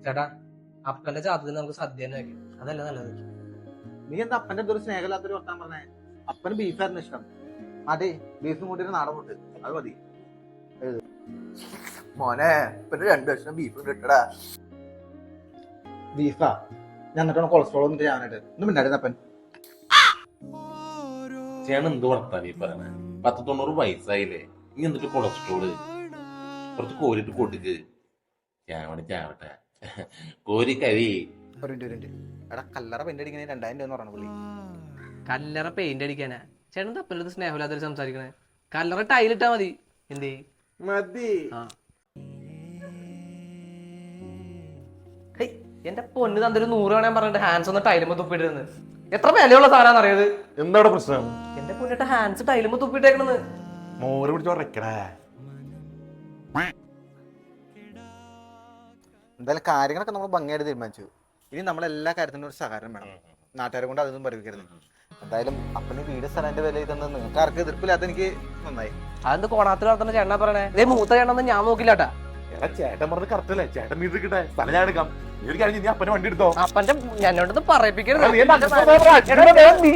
ചേട്ടാ അപ്പന്റെ ജാതകത്തിന് നമുക്ക് സദ്യ തന്നെ വെക്കാം. അതല്ല നല്ലത്. നീ എന്താ അപ്പന്റെ എന്തൊരു സ്നേഹമില്ലാത്തൊരു വർത്താൻ പറഞ്ഞേ? അപ്പന് ബീഫായിരുന്നു ഇഷ്ടം. അതെ, ബീഫും കൂട്ടി നാടൻ കൂട്ട്, അത് മതി. മോനെ ഇപ്പൊ 2 കഷ്ണം ബീഫ് കിട്ടടാ. ബീഫാ? ഞാൻ എന്നിട്ടാണ് കൊളസ്ട്രോൾ ഒന്നും ചെയ്യാനായിട്ട് ഒന്നും ഉണ്ടായിരുന്നു അപ്പൻ. ചേട്ടൻ എന്ത് വർത്താനം ഈ പറയണേ? 90 വയസ്സായില്ലേ, നീ എന്നിട്ട് കൊളസ്ട്രോള്? കുറച്ച് കോരിട്ട് പൊട്ടിക്ക്. ചാവട്ടെ കോരി കരി. ഒരു മിനിറ്റ് എടാ, കല്ലറ പെയിന്റ് അടിക്കണേ 2000 രൂപ പറഞ്ഞു പുള്ളി. കല്ലറ പെയിന്റ് അടിക്കാനാ? ചേട്ടൻ തപ്പനത് സ്നേഹമില്ലാത്തൊരു സംസാരിക്കണേ. കല്ലറ ടൈലിട്ടാ മതി. എന്തേ മതി. എന്റെ പൊന്ന് തന്തൊരു 100 വേണേ പറഞ്ഞിട്ട് ഹാൻഡ്സ് ഒന്ന് ടൈലുമ്പോ തുപ്പിട്ടിരുന്നത്. എത്ര വിലയുള്ള സാധനം അറിയത്? എന്താണ് പ്രശ്നം? എന്റെ പൊന്നിട്ട് ഹാൻഡ്സ് ടൈലുമ്പോ തുപ്പിട്ടേക്കണെന്ന്. മോര് പിടിച്ച് ഉറക്കടാ. എന്തായാലും കാര്യങ്ങളൊക്കെ നമ്മൾ ഭംഗിയായിട്ട് തീരുമാനിച്ചു. ഇനി നമ്മളെല്ലാ കാര്യത്തിനും ഒരു സഹകരണം വേണം. നാട്ടുകാരെ കൊണ്ട് അതൊന്നും പഠിപ്പിക്കരുത്. എന്തായാലും അപ്പന് വീട് സ്ഥലത്തിന്റെ വില ഇതെന്ന് നിങ്ങൾക്ക് ആർക്ക് എതിർപ്പില്ലാത്ത എനിക്ക് നന്നായി. അതെന്ത് കോണാത്തിൽ വളർത്തുന്ന ചേട്ടനാ പറയണേ? ഇതേ മൂത്ത ചേട്ടനൊന്നും ഞാൻ നോക്കില്ലാട്ടാ. എടാ ചേട്ടൻ പറഞ്ഞ് കറക്റ്റ് അല്ലേ? ചേട്ടൻ വീട്ടിൽ കിട്ടെ സ്ഥലം ഞാൻ എടുക്കാം. നീ ഒരു കാര്യം, നീ അപ്പനെ വണ്ടി എടുത്തോ. അപ്പന്റെ എന്നോടത് പറയിപ്പിക്കരുത്. നീ എന്താ നീ